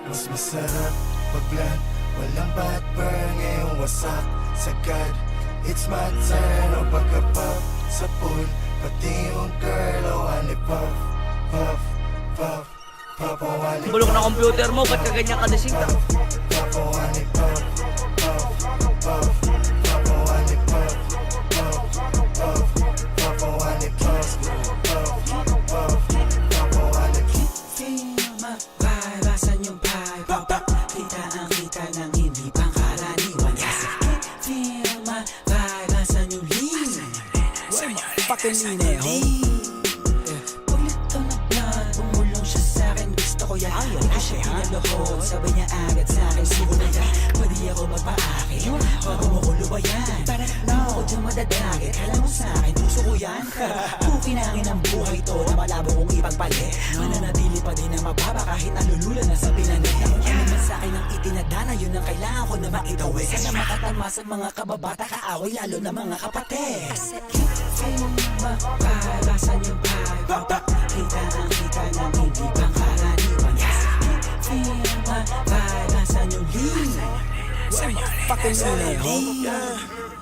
Mas masarap pag blunt, walang bad burn. Ngayong wasak sagad, it's my turn. O pagka-pop sa pool, pati yung girl. O ani puff, puff, puff, puff. O ani Bulok na computer mo, ba't ka ganyan kadising ka? puff, o ani puff, puff, puff. Puff, o ani puff, puff, puff. Puff, o ani puff, puff, puff. Puff, o ani Feel my vibe, asan yung vibe? Kita ang kita ng hindi pangkaraniwan. Yes, feel my vibe, asan yung lean? Fucking lean Pulito na plan, bumulong siya sa'kin. Gusto ko yan, hindi ko siya pinalohod. Sabay niya agad sa'kin, siguro na yan. Pwede ako magpa-akin, wag kumukulo ba yan? Di mo ko dyan madadagit, kala mo sa'kin, puso ko yan. Pukinangin ang buhay to na malabo kong ipagpalit. Mananatili pa din ang mababa kahit nalulula na sa pinanit. Ano man sa'kin ang itinadana, yun ang kailangan ko na maitawid. Sana makatama sa mga kababata kaaway, lalo na mga kapatid. Feel my vibe, asan yung vibe? Kita ang kita ng hindi pangkaraniwan. Yes, feel my vibe, asan yung lean? Fucking lean.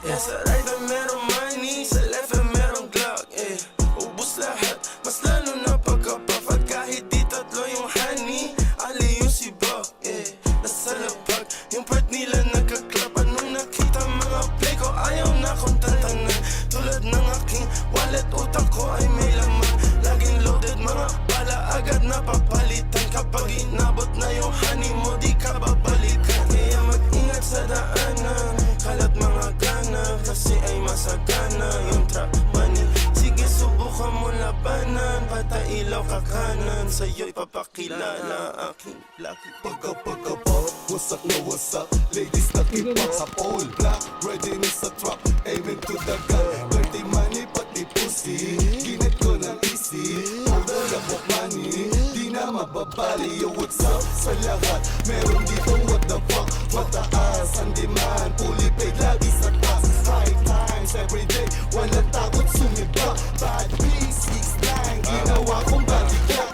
Sa right na merong money, sa left na merong Glock. Ubus lahat, mas lalo na pagka-puff. At kahit di tatlo yung honey, ali yung si Buck. Nasa lapag, yung part nila nagka-clap. Anong nakita mga play ko, ayaw na kong tantanan. Tulad ng aking wallet, utak ko ay may laman. Laging loaded, mga bala agad na papalitan. Kapag inabot na yung honey mo, di ka babalikan. Kaya mag-ingat sa daanan, kalat mga gana, kasi ay masagana yung trap money. Sige, subukan mo labanan, patay ilaw ka kanan. Sa'yo'y papakilala aking lucky. Pagka-pop, wasak na wasak. Ladies nakipak sa pole. Black, ready na sa trap, aiming to the gun. Dirty money, pati pussy. Ginit ko ng easy, hold the labok money. Di na mababali, yo what's up sa lahat. Meron dito what the fuck, mataas ang demand. Fully paid, lagi sa taas. High times everyday, walang takot sumibak. Bad B69, ginawa kong body clock.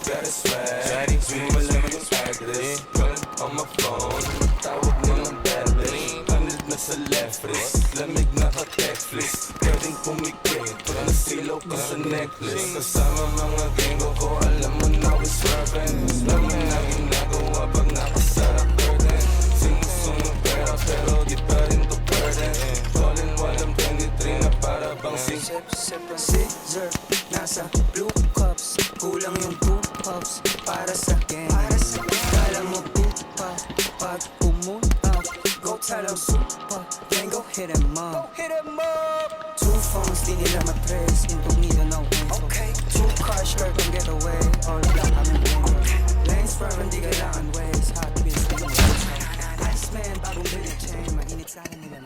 Got a swag, di mo alam yung address. Call on my phone, tawag mo ng deadlist. Panit na sa left wrist, lamig na ka-Netflix. Pwedeng pumikit, pag nasilaw ka sa necklace. Kasama mga genggo ko, alam mo na we're swerving. Alam mo na ginagawa pag nakasarap curtain. Sinusunod pera pero di pa rin to burden. Callin' walang 23 na para bang Scissor, nasa blue cups. Kulang yung 2 puffs para sa gang. Kala mo pupa pag pumunta. Go tell them super, gang go hit him up. 2 phones, di nila matres. Incognito, no info. 2 cars, skirt on getaway. All black, I'm in bingo. Lanes firm, di kailangan ways. Hot wheels, di mo. Iceman, bagong bill chain. Mainit sa akin nila